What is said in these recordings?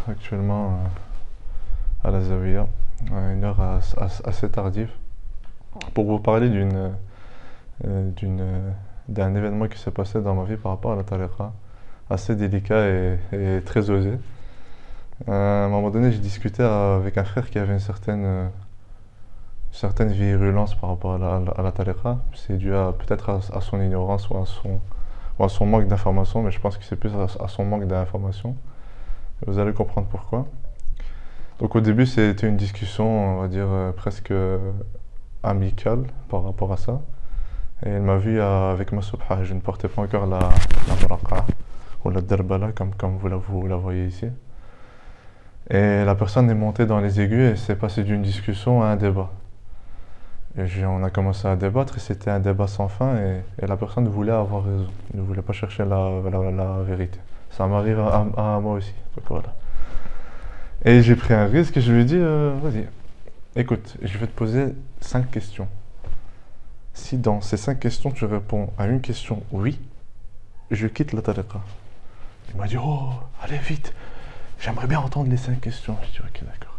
actuellement à la Zawiya, à une heure assez tardive, pour vous parler d'un événement qui s'est passé dans ma vie par rapport à la tariqa, assez délicat et très osé. À un moment donné, j'ai discuté avec un frère qui avait certaine virulence par rapport à la tariqa. C'est dû peut-être à son ignorance ou à son manque d'information, mais je pense que c'est plus à son manque d'information. Vous allez comprendre pourquoi. Donc au début, c'était une discussion, on va dire, presque amicale par rapport à ça. Et elle m'a vu avec ma subha. Je ne portais pas encore la muraqa ou la derbala, comme vous la voyez ici. Et la personne est montée dans les aigus et c'est passé d'une discussion à un débat. On a commencé à débattre et c'était un débat sans fin et la personne voulait avoir raison, ne voulait pas chercher la vérité. Ça m'arrive à moi aussi. Donc voilà. Et j'ai pris un risque et je lui ai dit, vas-y, écoute, je vais te poser 5 questions. Si dans ces 5 questions tu réponds à une question oui, je quitte la tariqa. Il m'a dit, oh, allez vite, j'aimerais bien entendre les 5 questions. J'ai dit, ok, d'accord.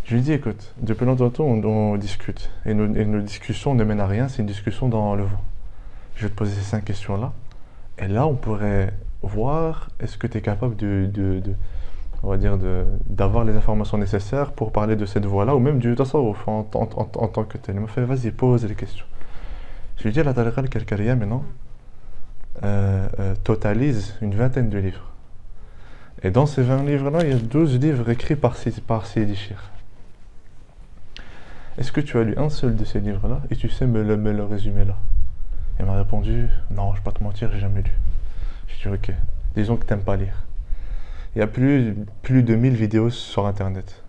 Je lui ai dit, écoute, depuis longtemps on discute et nos discussions ne mènent à rien, c'est une discussion dans le vent. Je vais te poser ces 5 questions-là et là on pourrait voir est-ce que tu es capable on va dire d'avoir les informations nécessaires pour parler de cette voie-là ou même du tasawwuf en tant que tel. Il m'a fait, vas-y, pose les questions. Je lui ai dit, la tariqa al-Karkariya maintenant totalise une vingtaine de livres. Et dans ces 20 livres-là, il y a 12 livres écrits par Sidi Cheikh. Est-ce que tu as lu un seul de ces livres-là et tu sais me le résumer là? Il m'a répondu, non, je vais pas te mentir, j'ai jamais lu. J'ai dit, ok, disons que t'aimes pas lire. Il y a plus de 1000 vidéos sur internet,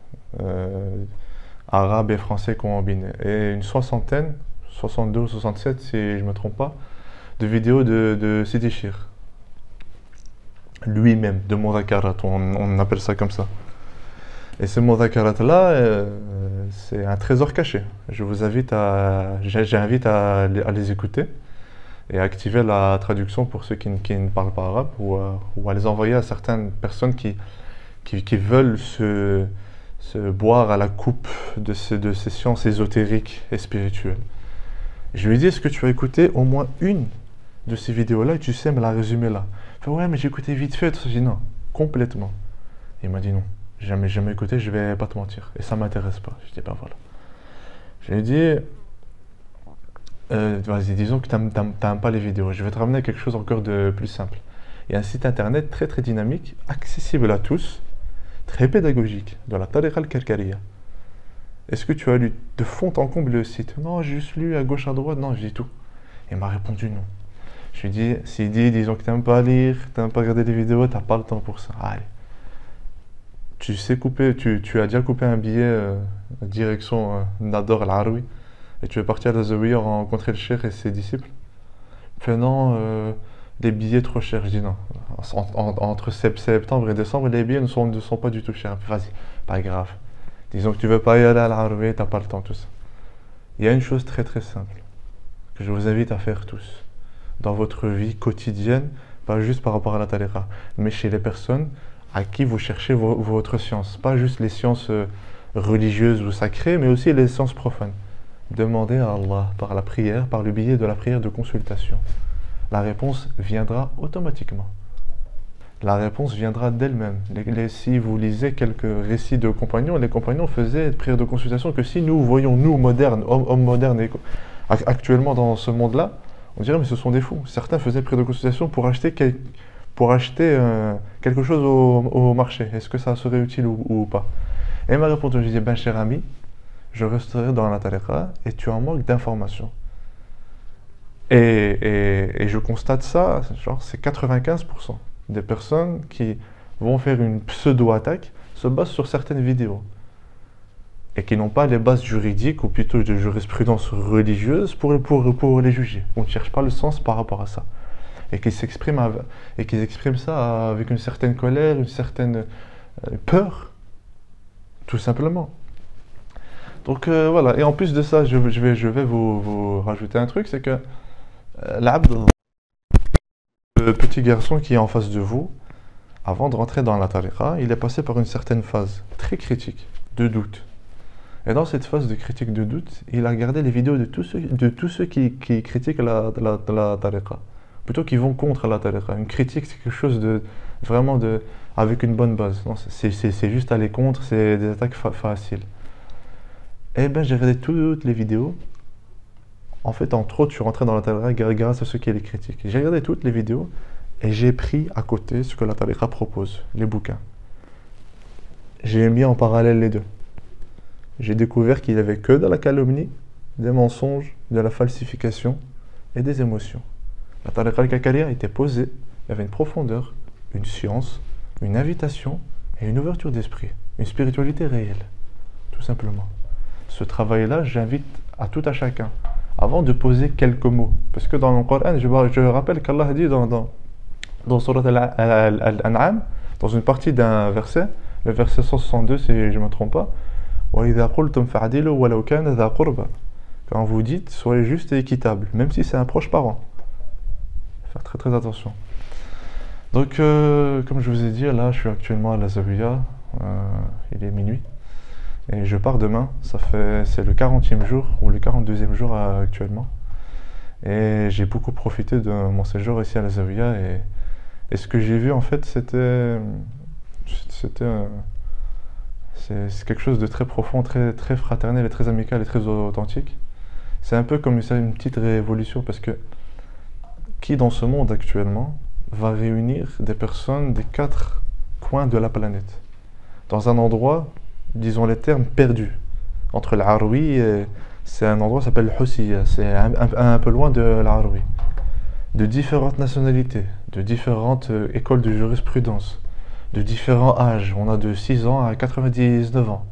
arabes et français combinées, et une soixantaine, 62 ou 67 si je me trompe pas, de vidéos de Sidi Cheikh. Lui-même, de Mudhakarat, on appelle ça comme ça. Et ce Mudhakarat-là, c'est un trésor caché. J'invite à les écouter et à activer la traduction pour ceux qui ne parlent pas arabe ou à les envoyer à certaines personnes qui veulent se boire à la coupe de ces sciences ésotériques et spirituelles. Je lui ai dit, est-ce que tu as écouté au moins une de ces vidéos-là et tu sais me la résumer là? Il fait, ouais, mais j'ai écouté vite fait. J'ai dit, non, complètement. Il m'a dit, non, jamais écouté, je vais pas te mentir. Et ça m'intéresse pas. Je dis, ben voilà. Je lui ai dit, vas-y, disons que t'aimes pas les vidéos. Je vais te ramener à quelque chose encore de plus simple. Il y a un site internet très très dynamique, accessible à tous, très pédagogique, de la Tariqa al-Karkariya. Est-ce que tu as lu de fond en comble le site? Non, j'ai juste lu à gauche à droite. Non, je dis tout. Il m'a répondu non. Je lui ai dit, Sidi, disons que t'aimes pas lire, t'aimes pas regarder les vidéos, t'as pas le temps pour ça. Allez. Tu sais couper, tu as déjà coupé un billet direction Nador al-Arwi et tu es parti à la Zawiya rencontrer le cheikh et ses disciples? Il fait non, les billets trop chers. Je dis non. Entre septembre et décembre, les billets ne sont pas du tout chers. Vas-y, pas grave. Disons que tu veux pas y aller à l'Arwi, t'as pas le temps, tout ça. Il y a une chose très très simple que je vous invite à faire tous dans votre vie quotidienne, pas juste par rapport à la tariqa, mais chez les personnes à qui vous cherchez votre science. Pas juste les sciences religieuses ou sacrées, mais aussi les sciences profanes. Demandez à Allah par la prière, par le biais de la prière de consultation. La réponse viendra automatiquement. La réponse viendra d'elle-même. Si vous lisez quelques récits de compagnons, les compagnons faisaient prière de consultation que si nous voyons, nous, modernes, hommes modernes, actuellement dans ce monde-là, on dirait mais ce sont des fous. Certains faisaient prière de consultation pour acheter quelque chose au marché. Est-ce que ça serait utile ou pas? Et il m'a répondu, je disais, ben cher ami, je resterai dans la tariqa et tu en manques d'informations. Et je constate ça, genre c'est 95% des personnes qui vont faire une pseudo-attaque se basent sur certaines vidéos et qui n'ont pas les bases juridiques ou plutôt de jurisprudence religieuse pour les juger. On ne cherche pas le sens par rapport à ça. Et qu'ils expriment ça avec une certaine colère, une certaine peur, tout simplement. Donc voilà, et en plus de ça, je vais vous rajouter un truc, c'est que l'abd, le petit garçon qui est en face de vous, avant de rentrer dans la tariqa, il est passé par une certaine phase très critique, de doute. Et dans cette phase de critique de doute, il a regardé les vidéos de tous ceux qui critiquent la tariqa. Plutôt qui vont contre la tariqa. Une critique, c'est quelque chose de vraiment avec une bonne base. Non, c'est juste aller contre, c'est des attaques faciles. Eh bien, j'ai regardé toutes les vidéos. En fait, entre autres, je suis rentré dans la tariqa grâce à ceux qui les critiquent. J'ai regardé toutes les vidéos et j'ai pris à côté ce que la tariqa propose, les bouquins. J'ai mis en parallèle les deux. J'ai découvert qu'il n'y avait que de la calomnie, des mensonges, de la falsification et des émotions. La tariqa al-Kakaria était posée, il y avait une profondeur, une science, une invitation et une ouverture d'esprit, une spiritualité réelle, tout simplement. Ce travail-là, j'invite à tout à chacun, avant de poser quelques mots. Parce que dans le Coran, je rappelle qu'Allah dit dans Surat Al-An'am, dans une partie d'un verset, le verset 162 si je ne me trompe pas, وَإِذَا قُلْتُمْ فَعْدِلُوا وَلَوْ كَانَ ذَا قُرْبَى. Quand vous dites, soyez juste et équitable, même si c'est un proche parent. Faire très très attention. Donc, comme je vous ai dit, là, je suis actuellement à la Zawiya, il est minuit, et je pars demain. C'est le 40e jour, ou le 42e jour actuellement. Et j'ai beaucoup profité de mon séjour ici à la Zawiya, et ce que j'ai vu, en fait, c'est quelque chose de très profond, très, très fraternel et très amical et très authentique. C'est un peu comme une petite révolution, parce que qui dans ce monde actuellement va réunir des personnes des 4 coins de la planète dans un endroit, disons les termes, perdu entre l'Arwi et c'est un endroit qui s'appelle Houssiya, c'est un peu loin de l'Arwi, de différentes nationalités, de différentes écoles de jurisprudence, de différents âges. On a de 6 ans à 99 ans.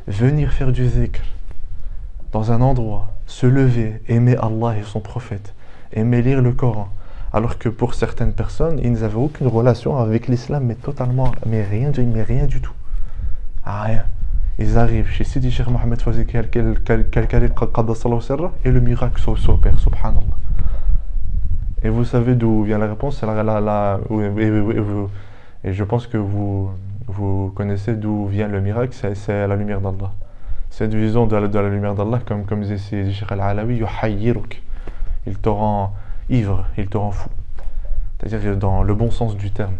Venir faire du zikr dans un endroit, se lever, aimer Allah et son prophète, aimer lire le Coran, alors que pour certaines personnes, ils n'avaient aucune relation avec l'islam, mais rien du tout. Ah, rien. Ils arrivent chez Sidi Cheikh Mohamed Fawzi et le miracle s'opère, subhanallah. Et vous savez d'où vient la réponse, et je pense que vous connaissez d'où vient le miracle, c'est la lumière d'Allah. Cette vision de la lumière d'Allah, comme disait Sidi Cheikh Al-Alawi, yuhayyiruk. Il te rend ivre, il te rend fou. C'est-à-dire dans le bon sens du terme.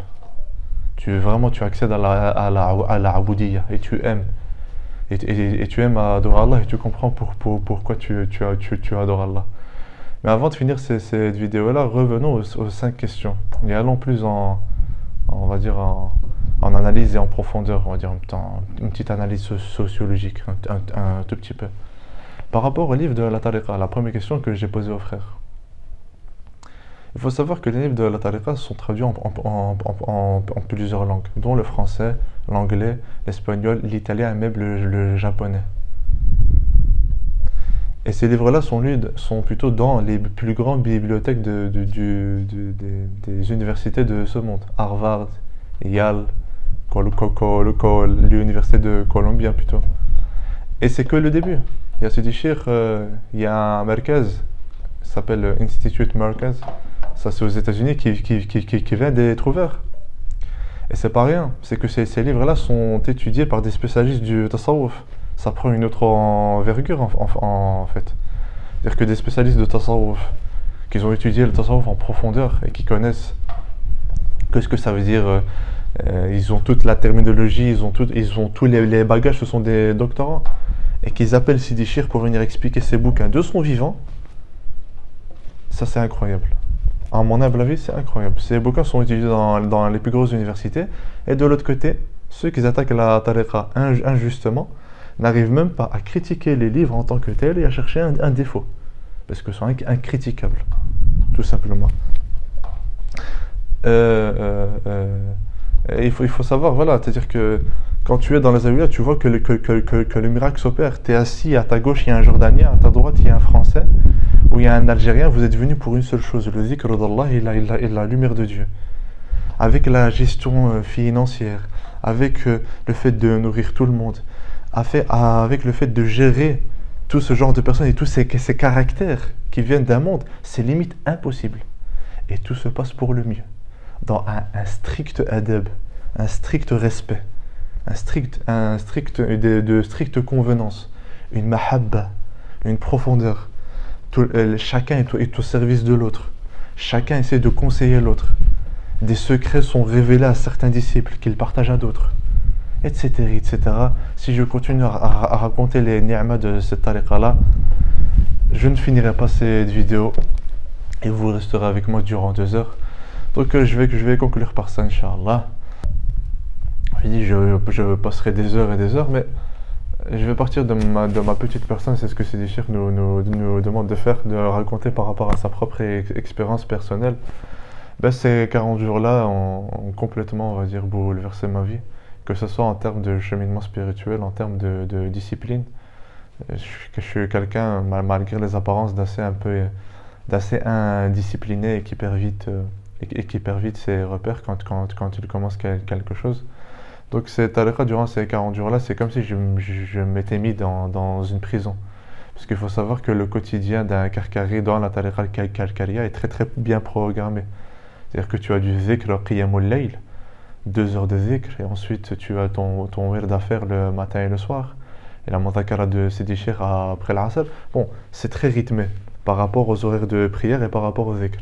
Tu accèdes à la aboudiyya et tu aimes. Et tu aimes adorer Allah et tu comprends pourquoi tu adores Allah. Mais avant de finir cette vidéo-là, revenons aux 5 questions. Et allons plus on va dire en analyse et en profondeur, on va dire une petite analyse sociologique, un tout petit peu. Par rapport au livre de la tariqa, la première question que j'ai posée aux frères. Il faut savoir que les livres de la tariqa sont traduits en plusieurs langues, dont le français, l'anglais, l'espagnol, l'italien et même le japonais. Et ces livres-là sont plutôt dans les plus grandes bibliothèques des universités de ce monde. Harvard, Yale, l'université de Columbia plutôt. Et c'est que le début. Il y a Sidi Cheikh, il y a un Markaz, ça s'appelle Institute Markaz. Ça, c'est aux États-Unis qui vient d'être ouvert. Et c'est pas rien. C'est que ces livres-là sont étudiés par des spécialistes du tasawwuf. Ça prend une autre envergure en fait. C'est-à-dire que des spécialistes de tasawwuf, qui ont étudié le tasawwuf en profondeur et qui connaissent ce que ça veut dire. Ils ont toute la terminologie, ils ont tous les bagages, ce sont des doctorants. Et qu'ils appellent Sidi Cheikh pour venir expliquer ses bouquins de son vivant. Ça, c'est incroyable. À mon humble avis, c'est incroyable. Ces bouquins sont étudiés dans les plus grosses universités. Et de l'autre côté, ceux qui attaquent la tariqa injustement n'arrivent même pas à critiquer les livres en tant que tels et à chercher un défaut. Parce que c'est incritiquable, tout simplement. Il faut savoir, voilà, c'est-à-dire que quand tu es dans les Zawiya, tu vois que le miracle s'opère. Tu es assis, à ta gauche, il y a un Jordanien, à ta droite, il y a un Français, ou il y a un Algérien, vous êtes venus pour une seule chose, le dhikr d'Allah et la lumière de Dieu. Avec la gestion financière, avec le fait de nourrir tout le monde, avec le fait de gérer tout ce genre de personnes et tous ces caractères qui viennent d'un monde, c'est limite impossible. Et tout se passe pour le mieux. dans un strict adab, un strict respect, de stricte convenance, une mahabba, une profondeur. Chacun est au service de l'autre. Chacun essaie de conseiller l'autre. Des secrets sont révélés à certains disciples qu'ils partagent à d'autres, etc., etc. Si je continue à raconter les ni'mas de cette tariqa-là, je ne finirai pas cette vidéo et vous resterez avec moi durant 2 heures. Donc je vais conclure par ça, Inch'Allah. Je passerai des heures et des heures, mais je vais partir de ma petite personne. C'est ce que Sidi Cheikh nous demande de faire, de raconter par rapport à sa propre expérience personnelle. Ben, ces 40 jours-là ont complètement, on va dire, bouleversé ma vie, que ce soit en termes de cheminement spirituel, en termes de discipline. Je suis quelqu'un, malgré les apparences, d'assez indiscipliné et qui perd vite ses repères quand il commence quelque chose. Donc cette tariqa, durant ces 40 jours-là, c'est comme si je m'étais mis dans une prison. Parce qu'il faut savoir que le quotidien d'un karkari dans la tariqa al-Karkariya est très très bien programmé. C'est-à-dire que tu as du zikr qiyamul layl, 2 heures de zikr, et ensuite tu as ton wird à faire le matin et le soir, et la mudhakara de Sidi Cheikh après l'asr. Bon, c'est très rythmé par rapport aux horaires de prière et par rapport au zikr.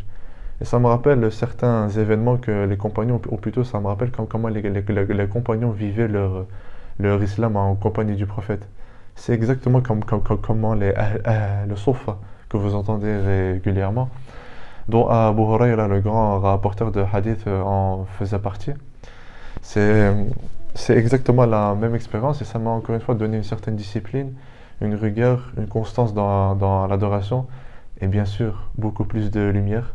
Et ça me rappelle certains événements que les compagnons, ou plutôt ça me rappelle comment les compagnons vivaient leur islam en compagnie du prophète. C'est exactement comment le soufa que vous entendez régulièrement, dont Abu Huraira, le grand rapporteur de hadith, en faisait partie. C'est exactement la même expérience et ça m'a encore une fois donné une certaine discipline, une rigueur, une constance dans l'adoration et bien sûr beaucoup plus de lumière,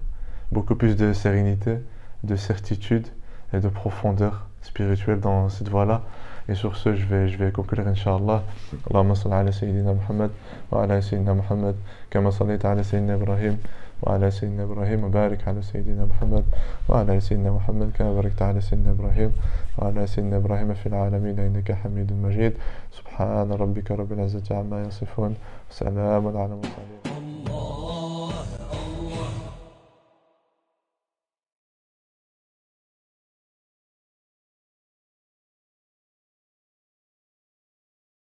beaucoup plus de sérénité, de certitude et de profondeur spirituelle dans cette voie-là. Et sur ce, je vais conclure, Inch'Allah. Allahumma salli ala Sayyidina Muhammad wa ala Sayyidina Muhammad kama sallaita ala Sayyidina Ibrahim wa ala Sayyidina Ibrahim wa barik ala Sayyidina Muhammad wa ala Sayyidina Muhammad kama barakta ala Sayyidina Ibrahim wa ala Sayyidina Ibrahim fil alamin innaka Hamidun Majid. Subhana rabbika rabbil izzati amma yasifun. Salamun ala al-mursalin.